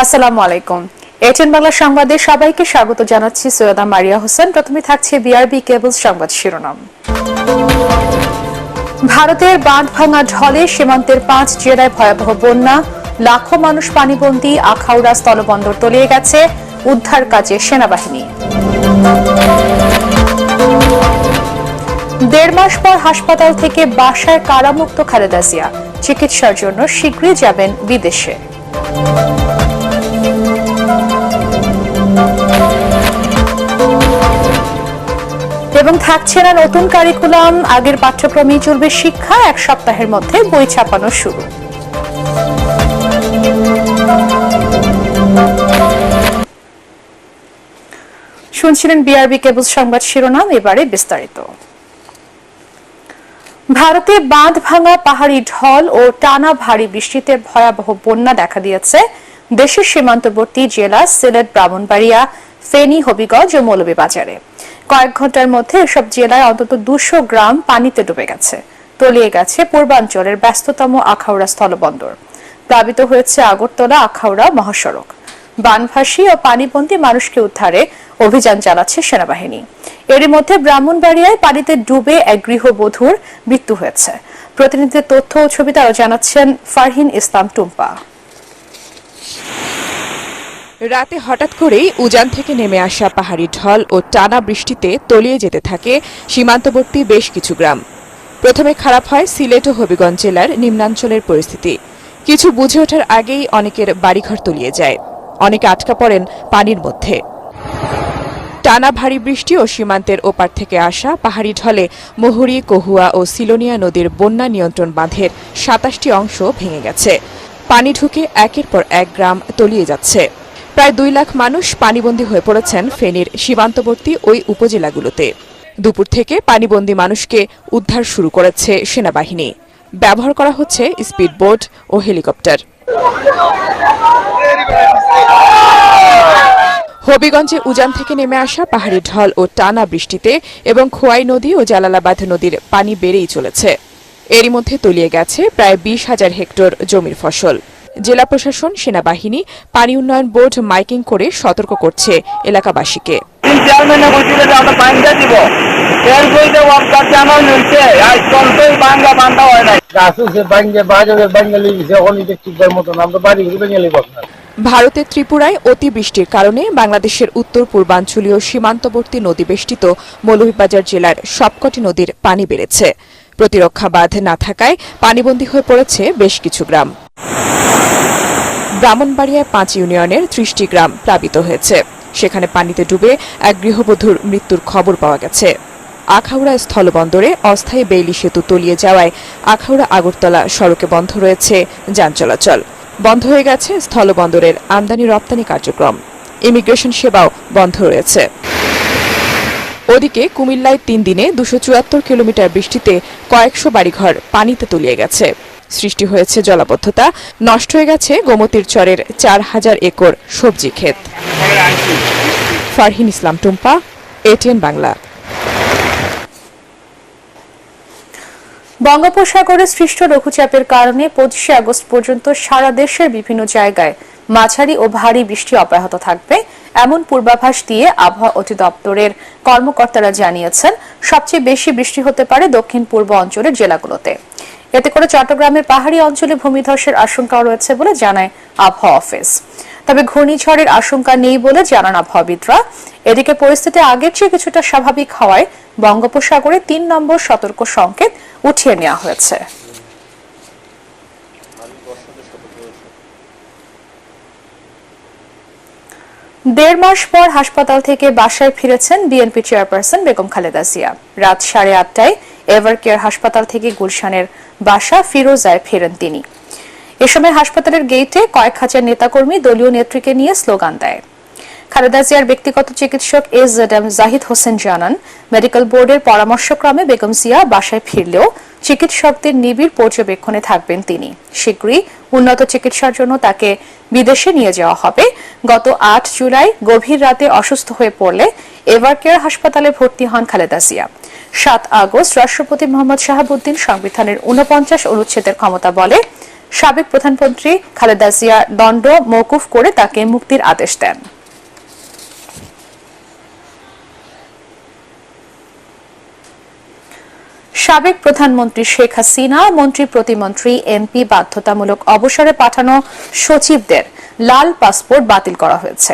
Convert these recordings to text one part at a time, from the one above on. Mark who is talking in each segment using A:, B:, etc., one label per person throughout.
A: আসসালামু আলাইকুম। এটিএন বাংলা সংবাদে সবাইকে স্বাগত জানাচ্ছি। সৈয়দা মারিয়া হোসেন। প্রথমে থাকছে বিআরবি কেবলস সংবাদ শিরোনাম। ভারতের বাঁধ ভাঙা ঢলে সীমান্তের 5 জেলায় ভয়াবহ বন্যা, লাখো মানুষ পানিবন্দী, আখাউড়া স্থলবন্দর তলিয়ে গেছে, উদ্ধার কাজে সেনাবাহিনী। 1.5 মাস পর হাসপাতাল থেকে বাসায় কারামুক্ত খালেদা জিয়া, চিকিৎসার জন্য শীঘ্রই যাবেন বিদেশে। এবং থাকছে না নতুন কারিকুলাম, আগের পাঠ্যক্রমেই চলবে শিক্ষা, 1 সপ্তাহের মধ্যে বই ছাপানো শুরু। শুনছিলেন বিআরবি কেবলস সংবাদ শিরোনাম, এবারে বিস্তারিত। ভারতে বাঁধ ভাঙা, পাহাড়ি ঢল ও টানা ভারী বৃষ্টিতে ভয়াবহ বন্যা দেখা দিয়েছে দেশের সীমান্তবর্তী জেলা সিলেট, ব্রাহ্মণবাড়িয়া, ফেনী, হবিগঞ্জ ও মৌলভীবাজারে। কয়েক ঘন্টার মধ্যে এসব জেলায় অন্তত 200 গ্রাম পানিতে ডুবে গেছে। তলিয়ে গেছে পূর্বাঞ্চলের ব্যস্ততম আখাউড়া স্থলবন্দর। প্লাবিত হয়েছে আগরতলা আখাউড়া মহাসড়ক। বানভাসী ও পানিবন্দী মানুষকে উদ্ধারে অভিযান চালাচ্ছে সেনাবাহিনী। এরই মধ্যে ব্রাহ্মণবাড়িয়ায় পানিতে ডুবে এক গৃহবধূর মৃত্যু হয়েছে। প্রতিনিধিদের তথ্য ও ছবিতে আরো জানাচ্ছেন ফারহিন ইসলাম টুম্পা।
B: রাতে হঠাৎ করেই উজান থেকে নেমে আসা পাহাড়ি ঢল ও টানা বৃষ্টিতে তলিয়ে যেতে থাকে সীমান্তবর্তী বেশ কিছু গ্রাম। প্রথমে খারাপ হয় সিলেট ও হবিগঞ্জ জেলার নিম্নাঞ্চলের পরিস্থিতি। কিছু বুঝে ওঠার আগেই অনেকের বাড়িঘর তলিয়ে যায়, অনেকে আটকা পড়েন পানির মধ্যে। টানা ভারী বৃষ্টি ও সীমান্তের ওপার থেকে আসা পাহাড়ি ঢলে মুহুরী, কহুয়া ও সিলোনিয়া নদীর বন্যা নিয়ন্ত্রণ বাঁধের 27টি অংশ ভেঙে গেছে। পানি ঢুকে একের পর এক গ্রাম তলিয়ে যাচ্ছে। প্রায় 2 লাখ মানুষ পানিবন্দী হয়ে পড়েছেন ফেনীর সীমান্তবর্তী ওই উপজেলাগুলোতে। দুপুর থেকে পানিবন্দী মানুষকে উদ্ধার শুরু করেছে সেনাবাহিনী। ব্যবহার করা হচ্ছে স্পিড বোট ও হেলিকপ্টার। হবিগঞ্জে উজান থেকে নেমে আসা পাহাড়ি ঢল ও টানা বৃষ্টিতে এবং খোয়াই নদী ও জালালাবাদ নদীর পানি বেড়েই চলেছে। এরই মধ্যে তলিয়ে গেছে প্রায় 20,000 হেক্টর জমির ফসল। জেলা প্রশাসন, সেনাবাহিনী, পানি উন্নয়ন বোর্ড মাইকিং করে সতর্ক করছে এলাকাবাসীকে। ভারতের ত্রিপুরায় অতিবৃষ্টির কারণে বাংলাদেশের উত্তর পূর্বাঞ্চলীয় সীমান্তবর্তী নদীবেষ্টিত মৌলভীবাজার জেলার সবকটি নদীর পানি বেড়েছে। প্রতিরক্ষা বাঁধ না থাকায় পানিবন্দী হয়ে পড়েছে বেশ কিছু গ্রাম। ব্রাহ্মণবাড়িয়ায় 5 ইউনিয়নের 30টি গ্রাম প্লাবিত হয়েছে। সেখানে পানিতে ডুবে এক গৃহবধূর মৃত্যুর খবর পাওয়া গেছে। আখাউড়া স্থলবন্দরে অস্থায়ী বেইলি সেতু তলিয়ে যাওয়ায় আখাউড়া আগরতলা সড়কে বন্ধ রয়েছে যান চলাচল। বন্ধ হয়ে গেছে স্থলবন্দরের আমদানি রপ্তানি কার্যক্রম। ইমিগ্রেশন সেবাও বন্ধ রয়েছে। ওদিকে কুমিল্লায় 3 দিনে 274 কিলোমিটার বৃষ্টিতে কয়েকশো বাড়িঘর পানিতে তলিয়ে গেছে। সৃষ্টি হয়েছে জলাবদ্ধতা, নষ্ট হয়ে গেছে গোমতীর চরের 4000 একর সবজি ক্ষেত। ফারহিন ইসলাম টুম্পা, এটিএন বাংলা।
A: বঙ্গোপসাগরে সৃষ্ট লঘুচাপের কারণে 25 আগস্ট পর্যন্ত সারা দেশের বিভিন্ন জায়গায় মাঝারি ও ভারী বৃষ্টি অব্যাহত থাকবে এমন পূর্বাভাস দিয়ে আবহাওয়া অধিদপ্তরের কর্মকর্তারা জানিয়েছেন। সবচেয়ে বেশি বৃষ্টি হতে পারে দক্ষিণ পূর্ব অঞ্চলের জেলাগুলোতে। এতে করে চট্টগ্রামের পাহাড়ি অঞ্চলে ভূমিধসের আশঙ্কা রয়েছে বলে জানায় আবহাওয়া অফিস। তবে ঘূর্ণিঝড়ের আশঙ্কা নেই বলে জানান আবহাওয়াবিদরা। এদিকে পরিস্থিতি আগের চেয়ে কিছুটা স্বাভাবিক হওয়ায় বঙ্গোপসাগরে 3 নম্বর সতর্ক সংকেত উঠিয়ে নেওয়া হয়েছে। দেড় মাস পর হাসপাতাল থেকে বাসায় ফিরেছেন বিএনপি চেয়ারপারসন বেগম খালেদা জিয়া। রাত 8:30টায় এভার কেয়ার হাসপাতাল থেকে গুলশানের বাসা ফিরোজায় ফেরেন তিনি। এ সময় হাসপাতালের গেইটে কয়েক হাজার নেতাকর্মী দলীয় নেত্রীকে নিয়ে স্লোগান দেয়। খালেদা জিয়ার ব্যক্তিগত চিকিৎসক এজেডএম জাহিদ হোসেন জানান, মেডিকেল বোর্ডের পরামর্শক্রমে বেগম জিয়া বাসায় ফিরলেও চিকিৎসকদের নিবিড় পর্যবেক্ষণে থাকবেন তিনি। শীঘ্রই উন্নত চিকিৎসার জন্য তাকে বিদেশে নিয়ে যাওয়া হবে। গত 8 জুলাই গভীর রাতে অসুস্থ হয়ে পড়লে এভার কেয়ার হাসপাতালে ভর্তি হন খালেদা জিয়া। 7 আগস্ট রাষ্ট্রপতি মোহাম্মদ শাহাবুদ্দিন সংবিধানের 49 অনুচ্ছেদের ক্ষমতা বলে সাবেক প্রধানমন্ত্রী খালেদা জিয়া দণ্ড মওকুফ করে তাকে মুক্তির আদেশ দেন। সাবেক প্রধানমন্ত্রী শেখ হাসিনা মন্ত্রী প্রতিমন্ত্রী এমপি বাধ্যতামূলক অবসরে পাঠানো সচিবদের লাল পাসপোর্ট বাতিল করা হয়েছে।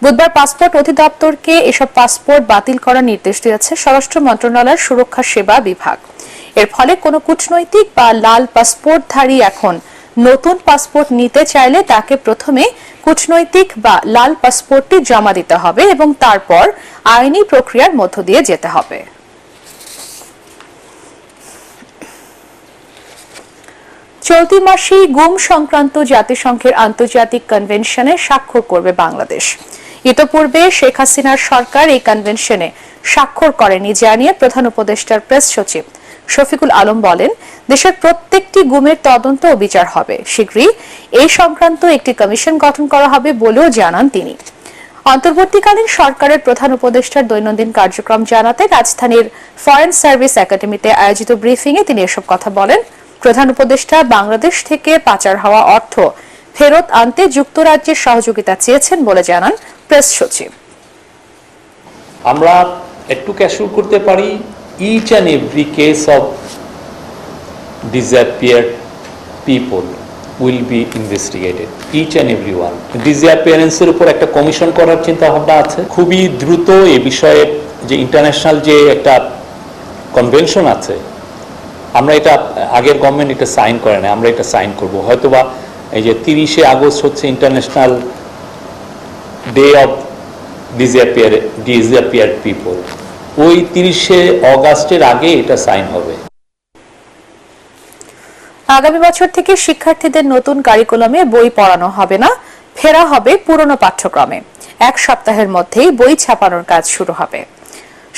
A: বুধবার পাসপোর্ট অধিদপ্তরকে এসব পাসপোর্ট বাতিল করার নির্দেশ দিয়েছে স্বরাষ্ট্র মন্ত্রণালয়ের সুরক্ষা সেবা বিভাগ। এর ফলে কোনো কূটনৈতিক বা লাল পাসপোর্টধারী এখন নতুন পাসপোর্ট নিতে চাইলে তাকে প্রথমে কূটনৈতিক বা লাল পাসপোর্টটি জমা দিতে হবে এবং তারপর আইনি প্রক্রিয়ার মধ্য দিয়ে যেতে হবে। চলতি মাসেই গুম সংক্রান্ত জাতিসংঘের আন্তর্জাতিক কনভেনশনে স্বাক্ষর করবে বাংলাদেশ। ইতোপূর্বে শেখ হাসিনার সরকার এই কনভেনশনে স্বাক্ষর করেনি জানিয়ে প্রধান উপদেষ্টার প্রেস সচিব শফিকুল আলম বলেন, দেশের প্রত্যেকটি গুমের তদন্ত ও বিচার হবে। শীঘ্রই এই সংক্রান্ত একটি কমিশন গঠন করা হবে বলেও জানান তিনি। অন্তর্বর্তীকালীন সরকারের প্রধান উপদেষ্টার দৈনন্দিন কার্যক্রম জানাতে রাজধানীর ফরেন সার্ভিস একাডেমিতে আয়োজিত ব্রিফিংয়ে তিনি এসব কথা বলেন। প্রধান উপদেষ্টা বাংলাদেশ থেকে পাচার হওয়া অর্থ ফেরত আনতে যুক্তরাজ্যের সহযোগিতা চেয়েছেন বলে জানান প্রেস সচিব।
C: আমরা একটু অ্যাসিউর করতে পারি each and every case of disappeared people will be investigated, each and every one. ডিসঅ্যাপিয়ারেন্সের উপর একটা কমিশন করার চিন্তা ভাবনা আছে। খুবই দ্রুত এই বিষয়ে যে ইন্টারন্যাশনাল যে একটা কনভেনশন আছে, আমরা এটা আগের গভর্নমেন্ট এটা সাইন করে না, আমরা এটা সাইন করব। হয়তোবা এই যে 30শে আগস্ট হচ্ছে international day of disappeared people, ওই 30শে অগাস্টের আগে এটা সাইন হবে।
A: আগামী বছর থেকে শিক্ষার্থীদের নতুন কারিকুলামে বই পড়ানো হবে না, ফেরা হবে পুরনো পাঠ্যক্রমে। এক সপ্তাহের মধ্যেই বই ছাপানোর কাজ শুরু হবে।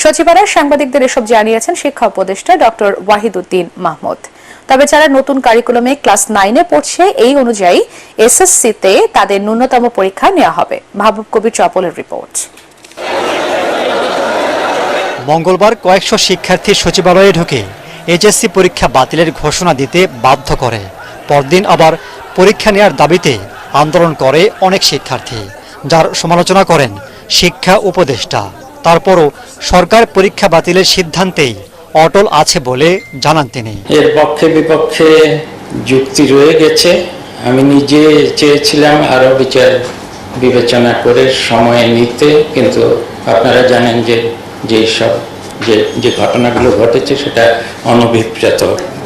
A: সচিবালয়ে সাংবাদিকদের এসব জানিয়েছেন শিক্ষা উপদেষ্টা ডক্টর ওয়াহিদুদ্দিন মাহমুদ। তবে যারা নতুন কারিকুলামে ক্লাস 9-এ পড়ছে, এই অনুযায়ী এসএসসিতে তাদের ন্যূনতম পরীক্ষা নেওয়া হবে। মাহবুব কবির চপলের রিপোর্ট।
D: মঙ্গলবার কয়েকশো শিক্ষার্থী সচিবালয়ে ঢুকে এইচএসসি পরীক্ষা বাতিলের ঘোষণা দিতে বাধ্য করে। পরদিন আবার পরীক্ষা নেওয়ার দাবিতে আন্দোলন করে অনেক শিক্ষার্থী, যার সমালোচনা করেন শিক্ষা উপদেষ্টা। তারপরও সরকার পরীক্ষা বাতিলের সিদ্ধান্তেই অটল আছে বলে জানান তিনি।
E: এর পক্ষে বিপক্ষে যুক্তি রয়ে গেছে। আমি নিজে চেয়েছিলাম আরো বিচার বিবেচনা করে সময় নিতে, কিন্তু আপনারা জানেন যে ঘটনাগুলো ঘটেছে সেটা অনভিপ্রেত।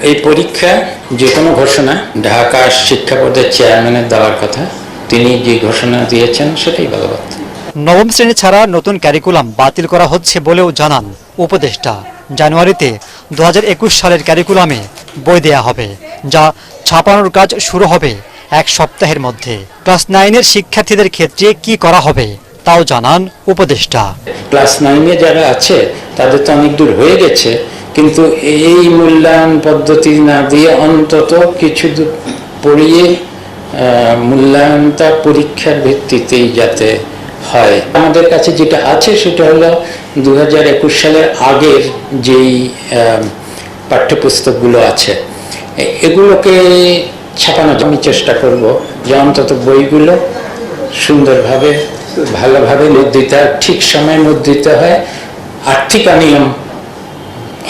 E: এই পরীক্ষা যে কোনো ঘোষণা ঢাকা শিক্ষা বোর্ডের চেয়ারম্যানের দেওয়ার কথা, তিনি যে ঘোষণা দিয়েছেন সেটাই বলবৎ।
D: নবম শ্রেণী ছাড়া নতুন ক্যারিকুলাম বাতিল করা হচ্ছে বলেও জানান উপদেষ্টা। জানুয়ারিতে 2021 সালের ক্যারিকুলামে বই দেয়া হবে, যা ছাপানোর কাজ শুরু হবে এক সপ্তাহের মধ্যে। ক্লাস 9-এর শিক্ষার্থীদের ক্ষেত্রে কি করা হবে তাও জানান উপদেষ্টা।
E: ক্লাস 9-এ যারা আছে তাদের তো অনেক দূর হয়ে গেছে, কিন্তু এই মূল্যায়ন পদ্ধতি না দিয়ে অন্তত কিছু পড়িয়ে মূল্যায়নটা পরীক্ষার ভিত্তিতেই যাতে হয়। আমাদের কাছে যেটা আছে সেটা হলো 2021 সালের আগের যেই পাঠ্যপুস্তকগুলো আছে, এগুলোকে ছাপানোর আমি চেষ্টা করব যে অন্তত বইগুলো সুন্দরভাবে ভালোভাবে মুদ্রিত, ঠিক সময়ে মুদ্রিত হয়। আর্থিক অনিয়ম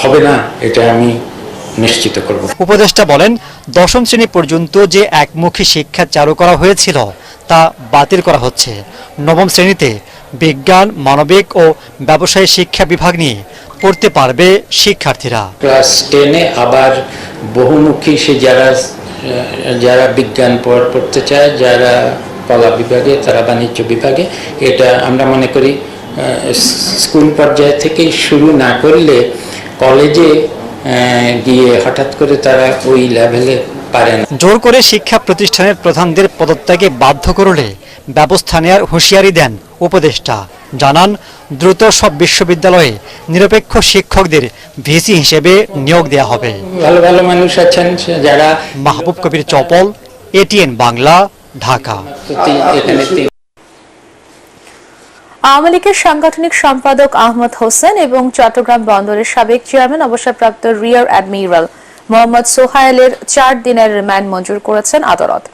E: হবে না, এটা আমি নিশ্চিত করব।
D: উপদেষ্টা বলেন, দশম শ্রেণী পর্যন্ত যে একমুখী শিক্ষা চালু করা হয়েছিল তা বাতিল করা হচ্ছে। নবম শ্রেণীতে বিজ্ঞান, মানবিক ও ব্যবসায় শিক্ষা বিভাগ নিয়ে পড়তে পারবে শিক্ষার্থীরা।
E: ক্লাস 10-এ আবার বহুমুখী যারা বিজ্ঞান পড়তে চায়, যারা কলা বিভাগে, তারা বাণিজ্য বিভাগে, এটা আমরা মনে করি স্কুল পর্যায় থেকেই শুরু না করলে কলেজে গিয়ে হঠাৎ করে তারা ওই লেভেলে পারে না।
D: জোর করে শিক্ষা প্রতিষ্ঠানের প্রধানদের পদত্যাগে বাধ্য করলে ব্যবস্থা নেওয়ার হুঁশিয়ারি দেন উপদেষ্টা। জানান, দ্রুত সব বিশ্ববিদ্যালয়ে নিরপেক্ষ শিক্ষকদের ভিসি হিসেবে নিয়োগ দেওয়া হবে।
E: ভালো ভালো মানুষ আছেন যারা।
D: মাহবুব কবির চপল, এটিএন বাংলা, ঢাকা।
A: আওয়ামী লীগের সাংগঠনিক সম্পাদক আহমদ হোসেন এবং চট্টগ্রাম বন্দরের সাবেক চেয়ারম্যান অবসরপ্রাপ্ত রিয়ার অ্যাডমিরাল মোহাম্মদ সোহায়েলের 4 দিনের রিমান্ড মঞ্জুর করেছেন আদালত।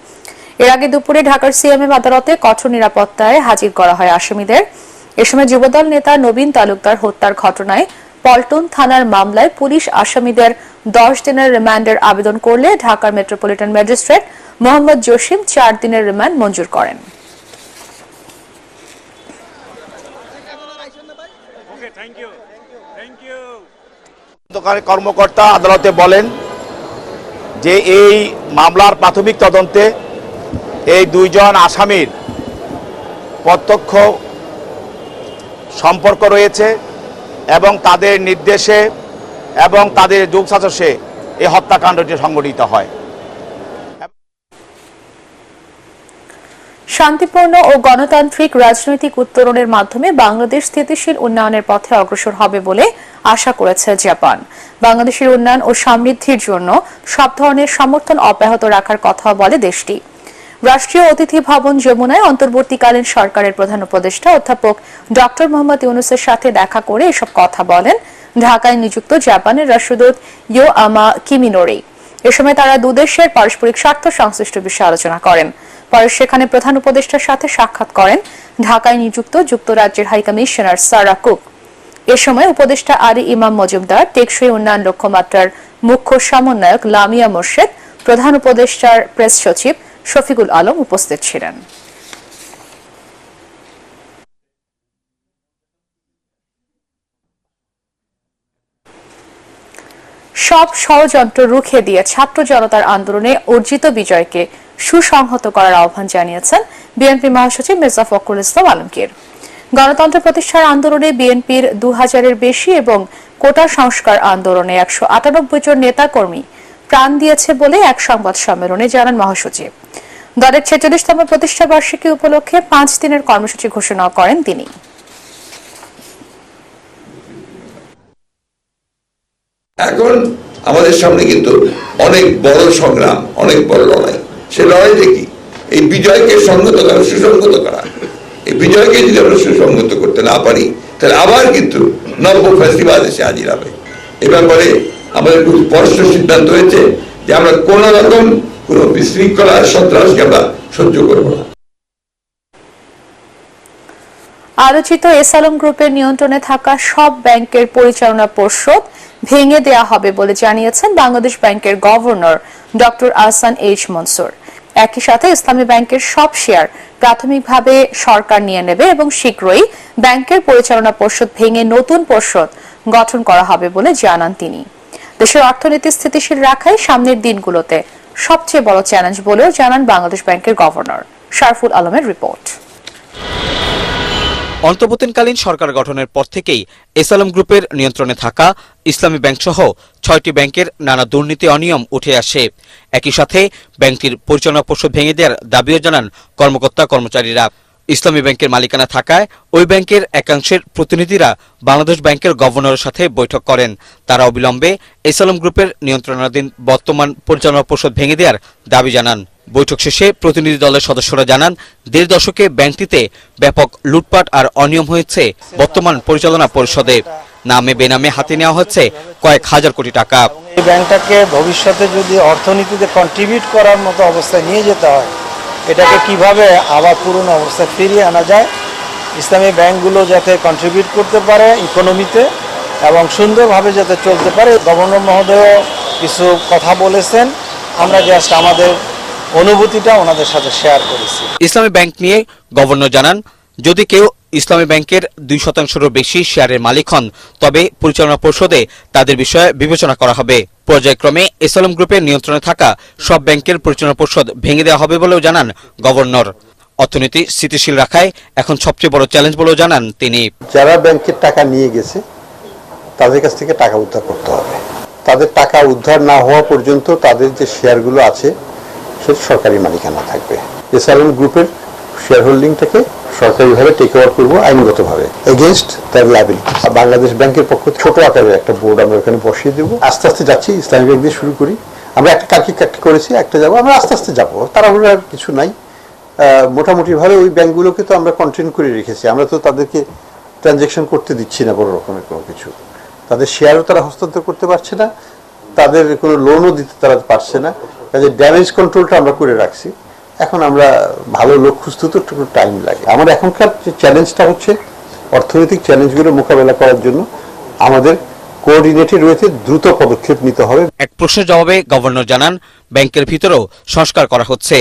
A: এর আগে দুপুরে ঢাকার সিএমএম আদালতে কঠোর নিরাপত্তায় হাজির করা হয় আসামিদের। এ সময় যুবদল নেতা নবীন তালুকদার হত্যার ঘটনায় পল্টন থানার মামলায় পুলিশ আসামিদের 10 দিনের রিমান্ডের আবেদন করলে ঢাকার মেট্রোপলিটন ম্যাজিস্ট্রেট মোহাম্মদ জসিম 4 দিনের রিমান্ড মঞ্জুর করেন।
F: কর্মকর্তা আদালতে বলেন যে এই মামলার প্রাথমিক তদন্তে এই 2 জন আসামির প্রত্যক্ষ সম্পর্ক রয়েছে এবং তাদের নির্দেশে এবং তাদের যোগসাজশে এই হত্যাকাণ্ডটি সংঘটিত হয়।
A: শান্তিপূর্ণ ও গণতান্ত্রিক রাজনৈতিক উত্তরণের মাধ্যমে বাংলাদেশ স্থিতিশীল উন্নয়নের পথে অগ্রসর হবে বলে আশা করেছে জাপান। বাংলাদেশের উন্নয়ন ও সমৃদ্ধির জন্য সব ধরনের সমর্থন অব্যাহত রাখার কথা বলে দেশটি। রাষ্ট্রীয় অতিথি ভবন যমুনায় অন্তর্বর্তীকালীন সরকারের প্রধান উপদেষ্টা অধ্যাপক ডক্টর মোহাম্মদ ইউনুসের সাথে দেখা করে এসব কথা বলেন ঢাকায় নিযুক্ত জাপানের রাষ্ট্রদূত ইয়োয়ামা কিমিনোরি। এ সময় তারা দুদেশের পারস্পরিক স্বার্থ সংশ্লিষ্ট বিষয়ে আলোচনা করেন। পরে সেখানে প্রধান উপদেষ্টার সাথে সাক্ষাৎ করেন ঢাকায় নিযুক্ত যুক্তরাজ্যের হাইকমিশনার সারা কুক। এ সময় উপদেষ্টা আলী ইমাম মজুমদার, টেকসই উন্নয়ন লক্ষ্যমাত্রার মুখ্য সমন্বয়ক লামিয়া মোর্শেদ, প্রধান উপদেষ্টার প্রেস সচিব শফিকুল আলম উপস্থিত ছিলেন। সব ষড়যন্ত্র রুখে দিয়ে ছাত্র জনতার আন্দোলনে অর্জিত বিজয়কে সুসংহত করার আহ্বান জানিয়েছেন বিএনপি মহাসচিব মির্জা ফখরুল ইসলাম আলমগীর। গণতন্ত্র প্রতিষ্ঠার আন্দোলনে বিএনপির 2000-এর বেশি এবং কোটা সংস্কার আন্দোলনে 198 জন নেতাকর্মী প্রাণ দিয়েছে বলে এক সংবাদ সম্মেলনে জানান মহাসচিব। দলের 46তম প্রতিষ্ঠা বার্ষিকী উপলক্ষে 5 দিনের কর্মসূচি ঘোষণা করেন তিনি।
G: এখন আমাদের সামনে কিন্তু অনেক বড় সংগ্রাম, অনেক বড় লড়াই। সে লড়াইটা কি? এই বিজয়কে সংগত করা, সুসংগত করা। এই বিজয়কে যদি আমরা সুসংগত করতে না পারি তাহলে আবার কিন্তু নব্য ফ্যাসিবাদ এসে হাজির হবে। এ ব্যাপারে আমাদের খুব স্পষ্ট সিদ্ধান্ত হয়েছে যে আমরা কোন রকম কোন বিশৃঙ্খলা, সন্ত্রাসকে আমরা সহ্য করব না।
A: আলোচিত এসালম গ্রুপের নিয়ন্ত্রণে থাকা সব ব্যাংকের পরিচালনা পর্ষদ ভেঙে দেয়া হবে বলে জানিয়েছেন বাংলাদেশ ব্যাংকের governor doctor Ahsan H Mansur. একই সাথে ইসলামী ব্যাংকের সব শেয়ার প্রাথমিকভাবে সরকার নিয়ে নেবে এবং শীঘ্রই ব্যাংকের পরিচালনা পর্ষদ ভেঙে নতুন পর্ষদ গঠন করা হবে বলে জানান তিনি। দেশের অর্থনীতি স্থিতিশীল রাখাই সামনের দিনগুলোতে সবচেয়ে বড় চ্যালেঞ্জ বলেও জানান বাংলাদেশ ব্যাংকের গভর্নর। শারফুল আলমের রিপোর্ট।
H: অন্তর্বর্তীকালীন সরকার গঠনের পর থেকেই এসালম গ্রুপের নিয়ন্ত্রণে থাকা ইসলামী ব্যাংকসহ 6টি ব্যাংকের নানা দুর্নীতি অনিয়ম উঠে আসে। একই সাথে ব্যাংকটির পরিচালনা পর্ষদ ভেঙে দেওয়ার দাবিও জানান কর্মকর্তা কর্মচারীরা। ইসলামী ব্যাংকের মালিকানা থাকায় ওই ব্যাংকের একাংশের প্রতিনিধিরা বাংলাদেশ ব্যাংকের গভর্নরের সাথে বৈঠক করেন। তারা অবিলম্বে এসালম গ্রুপের নিয়ন্ত্রণাধীন বর্তমান পরিচালনা পর্ষদ ভেঙে দেওয়ার দাবি জানান। বৈঠক শেষে প্রতিনিধি দলের সদস্যরা জানান, 1.5 দশকে ব্যাংকটিতে ব্যাপক লুটপাট আর অনিয়ম হয়েছে বর্তমান পরিচালনা পরিষদে। নামে বেনামে হাতে নেওয়া হচ্ছে কয়েক হাজার কোটি টাকা।
I: এই ব্যাংকটাকে ভবিষ্যতে যদি অর্থনীতিতে কন্ট্রিবিউট করার মতো অবস্থায় নিয়ে যেতে হয়, এটাকে কিভাবে আবার পুরনো অবস্থায় ফিরিয়ে আনা যায়, ইসলামী ব্যাংকগুলো যাতে কন্ট্রিবিউট করতে পারে ইকোনমিতে এবং সুন্দরভাবে যাতে চলতে পারে। গভর্নর মহোদয় কিছু কথা বলেছেন, আমরা জাস্ট আমাদের অনুভূতিটা ওনাদের সাথে শেয়ার করেছি।
H: ইসলামী ব্যাংক নিয়ে গভর্নর জানান, যদি কেউ ইসলামী ব্যাংকের 2%-এরও বেশি শেয়ারের মালিক হন তবে পরিচালনা পর্ষদে তাদের বিষয়ে বিবেচনা করা হবে। পর্যায়ক্রমে এসালম গ্রুপের নিয়ন্ত্রণে থাকা সব ব্যাংকের পরিচালনা পর্ষদ ভেঙে দেওয়া হবে বলেও জানান গভর্নর। অর্থনীতি স্থিতিশীল রাখায় এখন সবচেয়ে বড় চ্যালেঞ্জ বলেও জানান তিনি।
J: যারা ব্যাংকের টাকা নিয়ে গেছে তাদের কাছ থেকে টাকা উদ্ধার করতে হবে। তাদের টাকা উদ্ধার না হওয়া পর্যন্ত তাদের যে শেয়ারগুলো আছে সেটা সরকারি মালিকানা থাকবে। এসালম গ্রুপের শেয়ার হোল্ডিংটাকে সরকারিভাবে টেক ওভার করবো আইনগতভাবে এগেইনস্ট তার লায়াবিলিটি। বাংলাদেশ ব্যাংকের পক্ষ ছোট আকারের একটা বোর্ড আমরা ওখানে বসিয়ে দেবো। আস্তে আস্তে যাচ্ছি, ইসলামী ব্যাংক দিয়ে শুরু করি। আমরা একটা কালকে করেছি, একটা যাবো, আমরা আস্তে আস্তে যাবো, তাড়াহুড়ার কিছু নাই। মোটামুটিভাবে ওই ব্যাংকগুলোকে তো আমরা কন্টেইন করে রেখেছি। আমরা তো তাদেরকে ট্রানজ্যাকশন করতে দিচ্ছি না বড় রকমের কোনো কিছু। তাদের শেয়ারও তারা হস্তান্তর করতে পারছে না, তাদের কোনো লোনও দিতে তারা পারছে না, কাজে ড্যামেজ কন্ট্রোলটা আমরা করে রাখছি। এখন আমরা ভালো লোক খুঁজতে তো একটু টাইম লাগে। আমার এখনকার যে চ্যালেঞ্জটা হচ্ছে অর্থনৈতিক চ্যালেঞ্জগুলো মোকাবেলা করার জন্য আমাদের কোঅর্ডিনেটেড রয়েছে, দ্রুত পদক্ষেপ নিতে হবে।
H: এক প্রশ্নের জবাবে গভর্নর জানান, ব্যাংকের ভিতরেও সংস্কার করা হচ্ছে,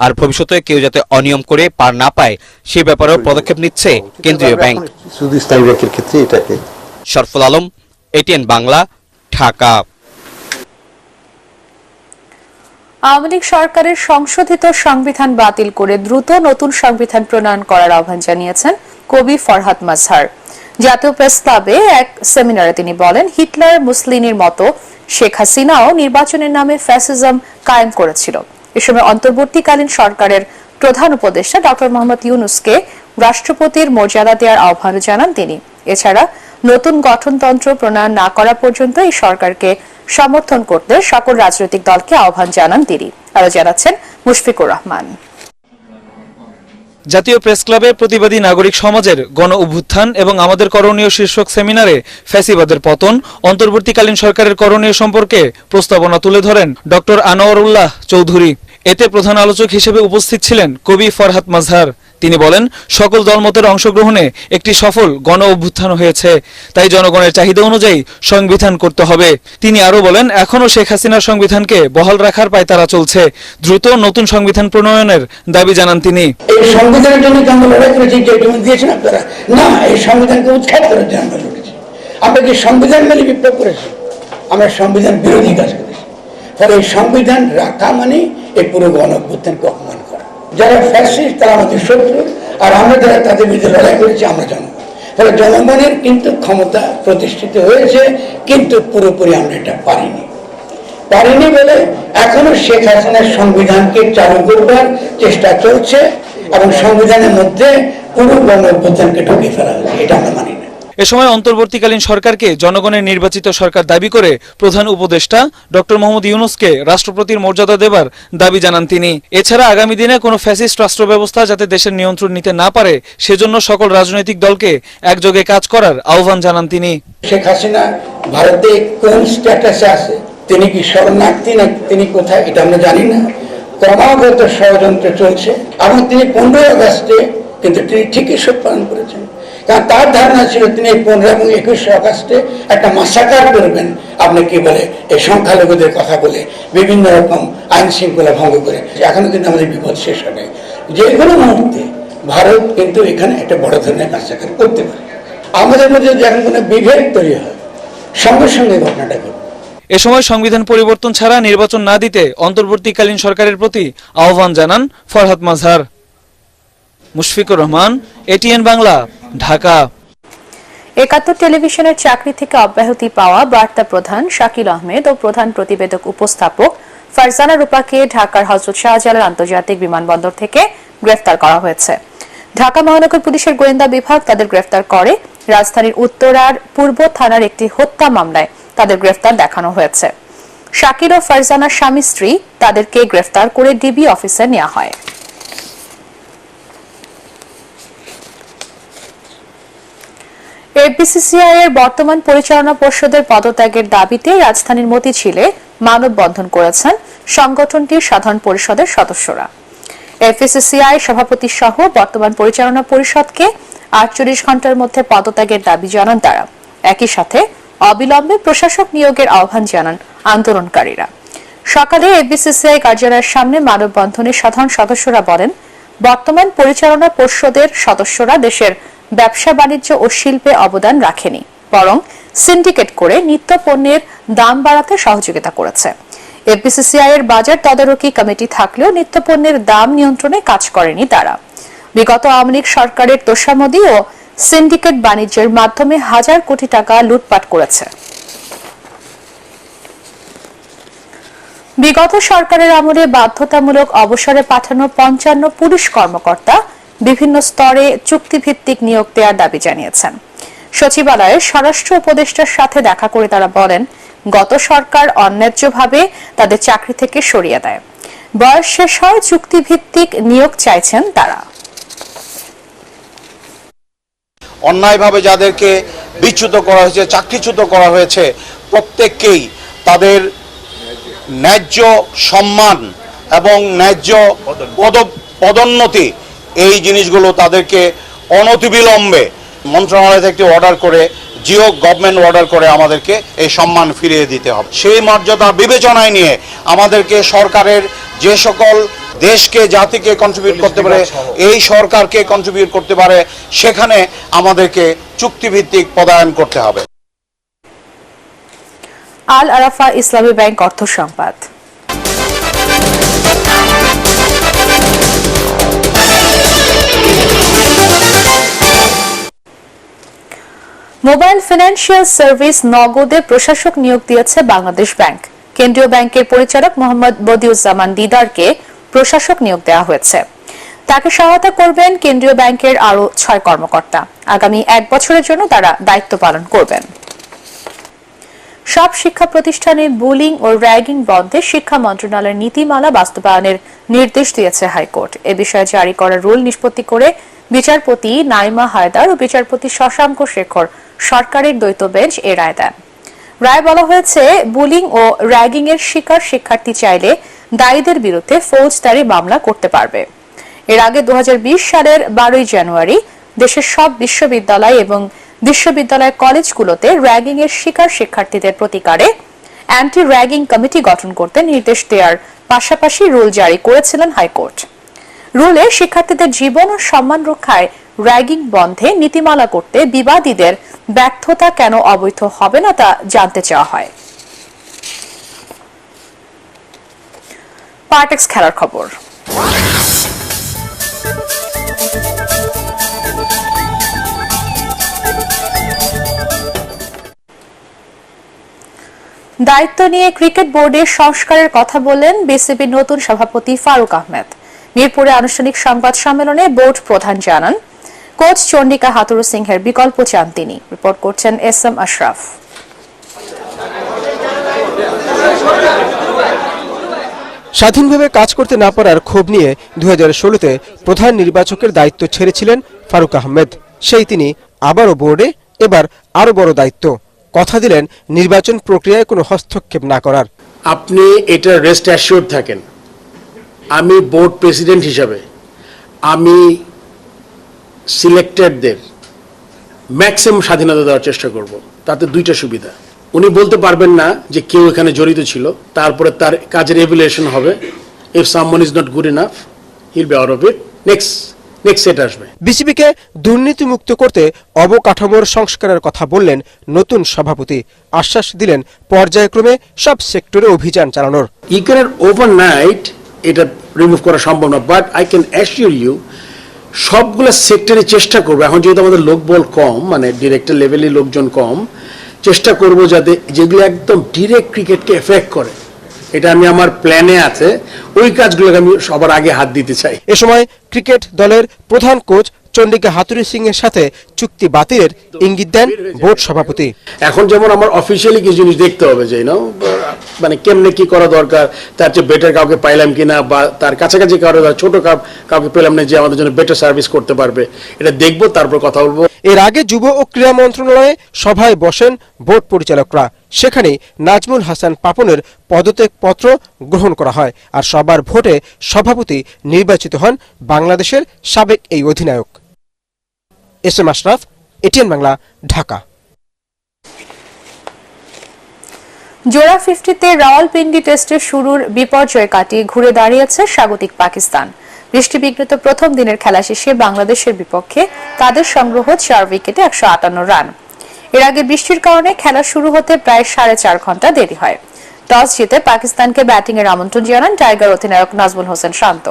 H: আর ভবিষ্যতে কেউ যাতে অনিয়ম করে পার না পায় সে ব্যাপারেও পদক্ষেপ নিচ্ছে কেন্দ্রীয় ব্যাংক।
J: শুধু ইসলামী ব্যাংকের ক্ষেত্রে এটাকে।
H: শরফুল আলম, এটিএন বাংলা, ঢাকা।
A: আওয়ামী লীগ সরকারের সংশোধিত সংবিধান বাতিল করে দ্রুত নতুন সংবিধান প্রণয়ন করার আহ্বান জানিয়েছেন কবি ফরহাদ মাজহার। জাতীয় প্রেস ক্লাবে এক সেমিনারে তিনি বলেন, হিটলার মুসলিনের মতো শেখ হাসিনাও নির্বাচনের নামে ফ্যাসিজম কায়েম করেছিল। এ সময় অন্তর্বর্তীকালীন সরকারের প্রধান উপদেষ্টা ডক্টর মোহাম্মদ ইউনূসকে রাষ্ট্রপতির মর্যাদা দেওয়ার আহ্বান জানান তিনি। এছাড়া নতুন গঠনতন্ত্র প্রণয়ন না করা পর্যন্ত এই সরকারকে সমর্থন করতে সকল রাজনৈতিক দলকে আহ্বান জানান তিনি। আরো জানাচ্ছেন মুশফিকুর রহমান।
K: জাতীয় প্রেস ক্লাবে প্রতিবাদী নাগরিক সমাজের গণ অভ্যুত্থান এবং আমাদের করণীয় শীর্ষক সেমিনারে ফ্যাসিবাদের পতন, অন্তর্বর্তীকালীন সরকারের করণীয় সম্পর্কে প্রস্তাবনা তুলে ধরেন ডক্টর আনোয়ারুল্লাহ চৌধুরী। এতে প্রধান আলোচক হিসেবে উপস্থিত ছিলেন কবি ফরহাদ মাজহার। তিনি বলেন, সকল দলমতের অংশগ্রহণে একটি সফল গণ অভ্যুত্থান হয়েছে, তাই জনগণের চাহিদা অনুযায়ী সংবিধান করতে হবে। তিনি আরো বলেন, এখনও শেখ হাসিনার সংবিধানকে বহাল রাখার পায়তারা চলছে, দ্রুত নতুন সংবিধান প্রণয়নের দাবি জানান তিনি।
L: এই সংবিধানের জন্য আমরা লড়াই করেছি, যে দিয়েছেন আপনারা না, এই সংবিধানকে উৎখাত করার জন্য আমরা লড়েছি। আমরা যে সংবিধান মেনে বিপ্লব করেছি, আমরা সংবিধান বিরোধী কাজ করেছি। ফলে এই সংবিধান রাখা মানে এই পুরো গণ অভ্যুত্থানকে অপমান করা। যারা ফ্যাসিস্ট তারা আমাদের শত্রু, আর আমরা যারা তাদের বিরুদ্ধে লড়াই করেছি আমরা জনগণ। ফলে জনগণের কিন্তু ক্ষমতা প্রতিষ্ঠিত হয়েছে, কিন্তু পুরোপুরি আমরা এটা পারিনি বলে এখনো শেখ হাসিনার সংবিধানকে চালু করবার চেষ্টা চলছে এবং সংবিধানের মধ্যে পুরো গণ অভ্যুত্থানকে ঢুকিয়ে ফেলা হয়েছে। এটা আমরা মানি না।
K: এ সময় অন্তর্বর্তীকালীন সরকারকে জনগণের নির্বাচিত সরকার দাবি করে প্রধান উপদেষ্টা ডক্টর মোহাম্মদ ইউনূসকে রাষ্ট্রপতির মর্যাদা দেবার দাবি জানান তিনি। এছাড়া আগামী দিনে কোনো ফ্যাসিস্ট রাষ্ট্র ব্যবস্থা যাতে দেশের নিয়ন্ত্রণ নিতে না পারে সেজন্য সকল রাজনৈতিক দলকে একযোগে কাজ করার আহ্বান জানান তিনি।
L: শেখ হাসিনা ভারতে কোন স্ট্যাটাসে আছে, তিনি কি শরণার্থী না তিনি কোথায়, এটা আমরা জানি না। ক্রমাগত ষড়যন্ত্র চলছে এবং তিনি 15 আগস্টে কিন্তু তিনি ঠিকই শোক পালন করেছেন, কারণ তার ধারণা ছিল তিনি 15 এবং 21 আগস্টে একটা মাসাকার করবেন। আপনি কি বলে এই সংখ্যালঘুদের কথা বলে বিভিন্ন রকম আইন শৃঙ্খলা ভঙ্গ করে। এখনো কিন্তু আমাদের বিপদ শেষ হবে। যে কোনো মুহূর্তে ভারত কিন্তু এখানে একটা বড় ধরনের মাসাকার করতে পারে। আমাদের মধ্যে যখন কোনো বিভেদ তৈরি হয় সঙ্গে সঙ্গে ঘটনাটা ঘটে।
K: এ সময় সংবিধান পরিবর্তন ছাড়া নির্বাচন না দিতে অন্তর্বর্তীকালীন সরকারের প্রতি আহ্বান জানান ফরহাদ মাজহার। মুশফিকুর রহমান, এটিএন বাংলা, ঢাকা।
A: ৭১ টেলিভিশনের চাকরি থেকে অব্যাহতি পাওয়া বার্তা প্রধান শাকিল আহমেদ ও প্রধান প্রতিবেদক উপস্থাপক ফারজানা রূপাকে ঢাকার হযরত শাহজালাল আন্তর্জাতিক বিমানবন্দর থেকে গ্রেফতার করা হয়েছে। ঢাকা মহানগর পুলিশের গোয়েন্দা বিভাগ তাদের গ্রেফতার করে। রাজধানীর উত্তরার পূর্ব থানার একটি হত্যা মামলায় তাদের গ্রেফতার দেখানো হয়েছে। শাকিল ও ফারজানার স্বামী স্ত্রী তাদেরকে গ্রেফতার করে ডিবি অফিসে নেওয়া হয়। এফবিসিসিআই এর বর্তমান পরিচালনা পর্ষদের পদত্যাগের দাবিতে রাজধানীর মতিঝিলে মানববন্ধন করেছেন সংগঠনটির সাধারণ পরিষদের সদস্যরা। এফবিসিসিআই সভাপতি সহ বর্তমান পরিচালনা পরিষদকে ৪৮ ঘন্টার মধ্যে পদত্যাগের দাবি জানান তারা। একই সাথে অবিলম্বে প্রশাসক নিয়োগের আহ্বান জানান আন্দোলনকারীরা। সকালে এফবিসিসিআই কার্যালয়ের সামনে মানববন্ধনে সাধারণ সদস্যরা বলেন, বর্তমান পরিচালনা পর্ষদের সদস্যরা দেশের ব্যবসা বাণিজ্য ও শিল্পে অবদান রাখেনি, বরং সিন্ডিকেট করে নিত্য পণ্যের দাম বাড়াতে সহযোগিতা করেছে। এফবিসিসিআই এর বাজার তদারকি কমিটি থাকলেও নিত্য পণ্যের দাম নিয়ন্ত্রণে কাজ করেনি তারা। বিগত আওয়ামী লীগ সরকারের তোষামোদী ও সিন্ডিকেট বাণিজ্যের মাধ্যমে হাজার কোটি টাকা লুটপাট করেছে। বিগত সরকারের আমলে বাধ্যতামূলক অবসরে পাঠানো ৫৫ পুলিশ কর্মকর্তা বিভিন্ন স্তরে চুক্তিভিত্তিক নিয়োগ দেওয়ার দাবি জানিয়েছেন। সচিবালয়ে স্বরাষ্ট্র উপদেষ্টার সাথে দেখা করে তারা বলেন, গত সরকার অন্যায্যভাবে তাদের চাকরি থেকে সরিয়ে দেয়। বয়স শেষ হয় চুক্তিভিত্তিক নিয়োগ চাইছেন তারা।
M: অন্যায়ভাবে যাদেরকে বিচ্যুত করা হয়েছে, চাকরিচ্যুত করা হয়েছে, প্রত্যেককেই তাদের ন্যায্য সম্মান এবং ন্যায্য পদোন্নতি, এই জিনিসগুলো তাদেরকে অনতিবিলম্বে মন্ত্রণালয় থেকে অর্ডার করে, জিও গভর্নমেন্ট অর্ডার করে আমাদেরকে এই সম্মান ফিরিয়ে দিতে হবে। সেই মর্যাদা বিবেচনায় নিয়ে আমাদেরকে সরকারের যে সকল দেশকে, জাতিকে কন্ট্রিবিউট করতে পারে, এই সরকারকে কন্ট্রিবিউট করতে পারে, সেখানে আমাদেরকে চুক্তিভিত্তিক পদায়ন করতে হবে।
A: আল আরাফা ইসলামী ব্যাংক অর্থ সংবাদ। মোবাইল ফিনান্সিয়াল সার্ভিস নগদে প্রশাসক নিয়োগ দিয়েছে বাংলাদেশ ব্যাংক। কেন্দ্রীয় ব্যাংকের পরিচালক মোহাম্মদ বদিউজ্জামান দিদারকে প্রশাসক নিয়োগ দেওয়া হয়েছে। তাকে সহায়তা করবেন কেন্দ্রীয় ব্যাংকের আরো 6 কর্মকর্তা। আগামী 1 বছরের জন্য তারা দায়িত্ব পালন করবেন। সব শিক্ষা প্রতিষ্ঠানের বুলিং ও র্যাগিং বন্ধে শিক্ষা মন্ত্রণালয়ের নীতিমালা বাস্তবায়নের নির্দেশ দিয়েছে হাইকোর্ট। এ বিষয়ে জারি করা রুল নিষ্পত্তি করে বিচারপতি নাইমা হায়দার ও বিচারপতি শশাঙ্ক শেখর সরকারের দ্বৈত বেঞ্চ এ রায় দেন। রায় বলা হয়েছে, বুলিং ও র্যাগিং এর শিকার শিক্ষার্থী চাইলে দায়ীদের বিরুদ্ধে ফৌজদারি মামলা করতে পারবে। এর আগে 2020 সালের 12 জানুয়ারি দেশের সব বিশ্ববিদ্যালয় এবং বিশ্ববিদ্যালয় কলেজগুলোতে র্যাগিং এর শিকার শিক্ষার্থীদের প্রতিকারে অ্যান্টি র্যাগিং কমিটি গঠন করতে নির্দেশ দেওয়ার পাশাপাশি রুল জারি করেছিলেন হাইকোর্ট। রুলে শিক্ষার্থীদের জীবন ও সম্মান রক্ষায় র্যাগিং বন্ধে নীতিমালা করতে বিবাদীদের ব্যর্থতা কেন অবৈধ হবে না তা জানতে চাওয়া হয়। পার্টেক্স খেলার খবর। দায়িত্ব নিয়ে ক্রিকেট বোর্ডের সংস্কারের কথা বললেন বিসিবির নতুন সভাপতি ফারুক আহমেদ। মিরপুরে আনুষ্ঠানিক সংবাদ সম্মেলনে বোর্ড প্রধান জানান, কোচ চন্ডিকা হাথুরু সিংহের বিকল্প চান তিনি। রিপোর্ট করছেন এস.এম. আশরাফ।
N: স্বাধীনভাবে কাজ করতে না পারার ক্ষোভ নিয়ে 2016-তে প্রধান নির্বাচকের দায়িত্ব ছেড়েছিলেন ফারুক আহমেদ। সেই তিনি আবারও বোর্ডে, এবার আরো বড় দায়িত্ব। কথা দিলেন নির্বাচন প্রক্রিয়ায় কোনো হস্তক্ষেপ না করার।
O: আপনি এটা রেস্ট অ্যাসিওর্ড থাকেন, আমি বোর্ড প্রেসিডেন্ট হিসাবে আমি সিলেক্টেডদের ম্যাক্সিমাম স্বাধীনতা দেওয়ার চেষ্টা করব। তাতে দুইটা সুবিধা, উনি বলতে পারবেন না যে কেউ এখানে জড়িত ছিল, তারপরে তার কাজের এভ্যালুয়েশন হবে। If someone is not good enough, he will be out of it. Next set আসবে।
N: বিসিবিকে দুর্নীতি মুক্ত করতে অবকাঠামোর সংস্কারের কথা বললেন নতুন সভাপতি। আশ্বাস দিলেন পর্যায়ক্রমে সব সেক্টরে অভিযান চালানোর।
O: ইউ ক্যান ওভারনাইট এটা রিমুভ করা সম্ভব না, but I can assure you সবগুলো সেক্টরে চেষ্টা করবো। এখন যেহেতু আমাদের লোকবল কম, মানে ডিরেক্টর লেভেলে লোকজন কম, চেষ্টা করব যাতে যেগুলো একদম ডিরেক্ট ক্রিকেটকে এফেক্ট করে, এটা আমি আমার প্ল্যানে আছে, ওই কাজগুলোকে আমি সবার আগে হাত দিতে চাই।
N: এ সময় ক্রিকেট দলের প্রধান কোচ চন্ডিকা হাথুরু সিং এর সাথে চুক্তি বাতিলের ইঙ্গিত দেন বোর্ড সভাপতি।
O: এখন যেমন আমার অফিসিয়ালি কিছু জিনিস দেখতে হবে, যে মানে কেমনে কি করা দরকার, তার চেয়ে বেটার কাউকে পাইলাম কিনা, বা তার কাছাকাছি কারো ছোট কাউকে পেলাম না যে আমাদের জন্য বেটার সার্ভিস করতে পারবে, এটা দেখবো, তারপর কথা বলবো।
N: এর আগে যুব ও ক্রীড়া মন্ত্রণালয়ে সভায় বসেন বোর্ড পরিচালকরা। সেখানে নাজমুল হাসান পাপনের পদত্যাগ পত্র গ্রহণ করা হয়, আর সবার ভোটে সভাপতি নির্বাচিত হন বাংলাদেশের সাবেক এই অধিনায়ক। এস.এম. আশরাফ, এটিএন বাংলা, ঢাকা।
A: জোড়া 50-তে রাওয়ালপিন্ডি টেস্টের শুরুর বিপর্যয় কাটিয়ে ঘুরে দাঁড়িয়েছে স্বাগতিক পাকিস্তান। বৃষ্টিবিঘ্নিত প্রথম দিনের খেলা শেষে বাংলাদেশের বিপক্ষে তাদের সংগ্রহ 4 উইকেটে 158 রান। এর আগে বৃষ্টির কারণে খেলা শুরু হতে প্রায় 4.5 ঘন্টা দেরি হয়। টস জিতে পাকিস্তানকে ব্যাটিংয়ের আমন্ত্রণ জানান টাইগার অধিনায়ক নাজমুল হোসেন শান্ত।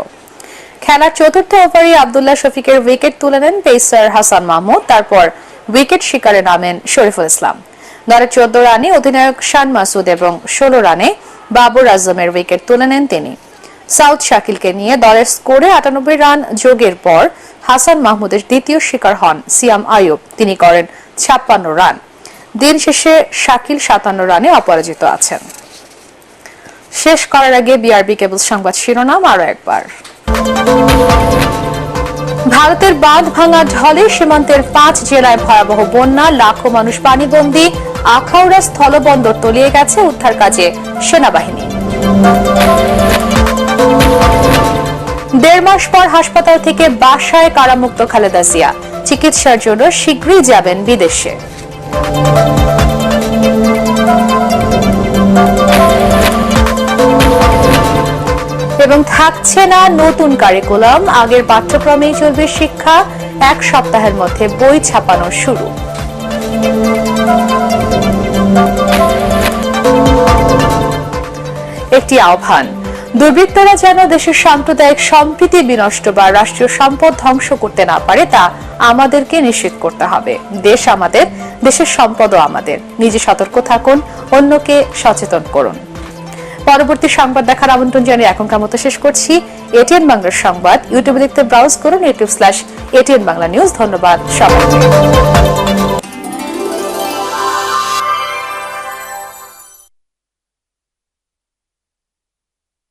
A: খেলার চতুর্থ ওভারে আব্দুল্লাহ শফিকের উইকেট তুলে নেন পেসার হাসান মাহমুদ। তারপর উইকেট শিকারে নামেন শরীফুল ইসলাম। দলের 14 রানে অধিনায়ক শান মাসুদ এবং 16 রানে বাবর আজমের উইকেট তুলে নেন তিনি। সাউথ শাকিলকে নিয়ে দলের স্কোরে 98 রান যোগের পর হাসান মাহমুদের দ্বিতীয় শিকার হন সিয়াম আয়ুব। তিনি করেন 56 রান। দিন শেষে শাকিল 57 রানে অপরাজিত আছেন। শেষ করার আগে বিআরবি কেবল সংবাদ শিরোনাম আরো একবার। ভারতের বাঁধ ভাঙা ঢলে সীমান্তের 5 জেলায় ভয়াবহ বন্যা, লাখো মানুষ পানিবন্দী। আখাউড়া স্থলবন্দর তলিয়ে গেছে, উদ্ধার কাজে সেনাবাহিনী। দেড় মাস পর হাসপাতাল থেকে বাসায় কারামুক্ত খালেদা জিয়া, চিকিৎসার জন্য শীঘ্রই যাবেন বিদেশে। এবং থাকছে না নতুন কারিকুলাম, আগের পাঠ্যক্রমেই চলবে শিক্ষা, 1 সপ্তাহের মধ্যে বই ছাপানো শুরু। একটি আহ্বান, দুর্বৃত্তরা যেন দেশের সাম্প্রদায়িক সম্প্রীতি বিনষ্ট বা রাষ্ট্রীয় সম্পদ ধ্বংস করতে না পারে তা আমাদেরকে নিশ্চিত করতে হবে। দেশ আমাদের, দেশের সম্পদও আমাদের। নিজে সতর্ক থাকুন, অন্যকে সচেতন করুন। পরবর্তী সংবাদ দেখার আমন্ত্রণ জানিয়ে এখনকার মতো শেষ করছি। এটিএন বাংলার সংবাদ ইউটিউবে দেখতে ব্রাউজ করুন youtube/ATN বাংলা নিউজ। ধন্যবাদ সবাইকে।